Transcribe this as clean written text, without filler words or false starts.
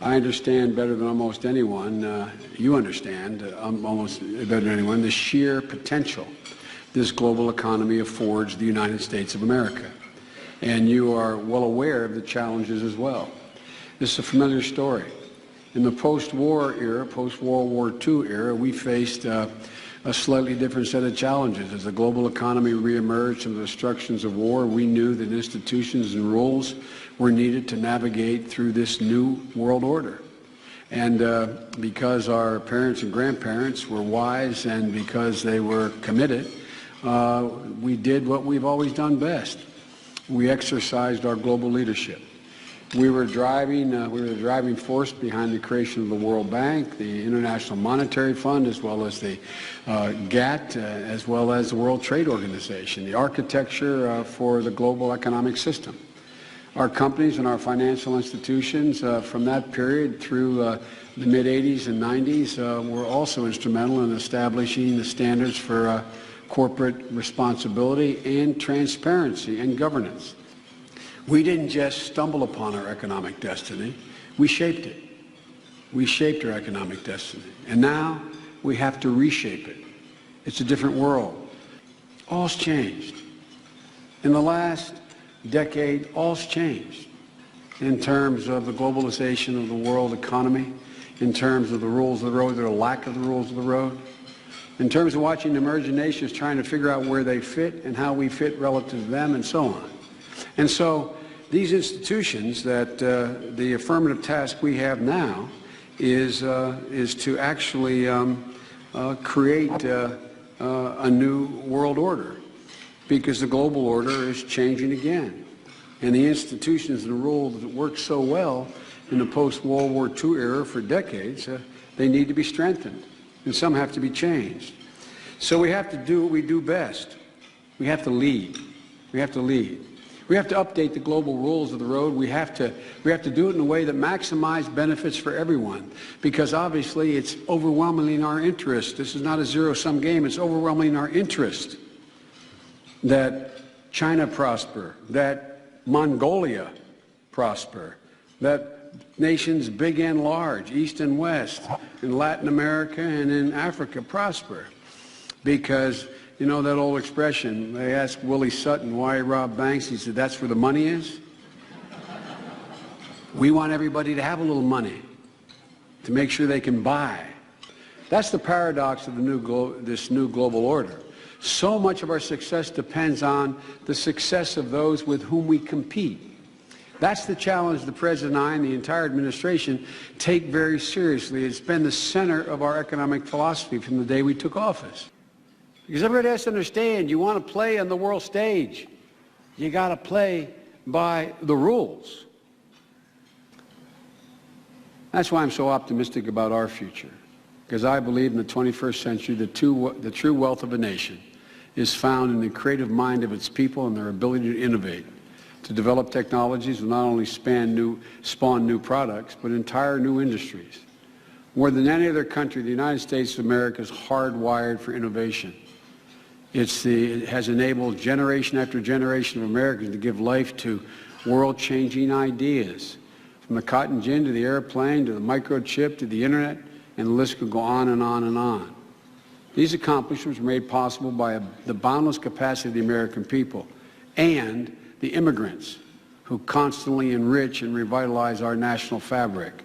I understand better than almost anyone, you understand almost better than anyone, the sheer potential this global economy affords the United States of America. And you are well aware of the challenges as well. This is a familiar story. In the post-war era, post-World War II era, we faced a slightly different set of challenges. As the global economy reemerged from the destructions of war, we knew that institutions and rules were needed to navigate through this new world order. And because our parents and grandparents were wise and because they were committed, we did what we've always done best. We exercised our global leadership. We were the driving force behind the creation of the World Bank, the International Monetary Fund, as well as the GATT, as well as the World Trade Organization, the architecture for the global economic system. Our companies and our financial institutions from that period through the mid-'80s and '90s were also instrumental in establishing the standards for corporate responsibility and transparency and governance. We didn't just stumble upon our economic destiny, we shaped it. We shaped our economic destiny. And now we have to reshape it. It's a different world. All's changed. In the last decade, all's changed in terms of the globalization of the world economy, in terms of the rules of the road, or lack of the rules of the road, in terms of watching the emerging nations trying to figure out where they fit and how we fit relative to them, and so on. And so these institutions that the affirmative task we have now is to actually create a new world order, because the global order is changing again. And the institutions and the rules that worked so well in the post-World War II era for decades, they need to be strengthened, and some have to be changed. So we have to do what we do best. We have to lead. We have to lead. We have to update the global rules of the road. We have to do it in a way that maximizes benefits for everyone, because obviously it's overwhelmingly in our interest. This is not a zero-sum game. It's overwhelmingly in our interest that China prosper, that Mongolia prosper, that nations big and large, East and West, in Latin America and in Africa prosper. Because, you know that old expression, they asked Willie Sutton why he robbed banks. He said, that's where the money is. We want everybody to have a little money to make sure they can buy. That's the paradox of this new global order. So much of our success depends on the success of those with whom we compete. That's the challenge the President and I and the entire administration take very seriously. It's been the center of our economic philosophy from the day we took office. Because everybody has to understand, you want to play on the world stage, you got to play by the rules. That's why I'm so optimistic about our future, because I believe in the 21st century the true wealth of a nation is found in the creative mind of its people and their ability to innovate, to develop technologies that not only spawn new products, but entire new industries. More than any other country, the United States of America is hardwired for innovation. It has enabled generation after generation of Americans to give life to world-changing ideas, from the cotton gin to the airplane to the microchip to the internet, and the list could go on and on and on. These accomplishments were made possible by the boundless capacity of the American people and the immigrants who constantly enrich and revitalize our national fabric.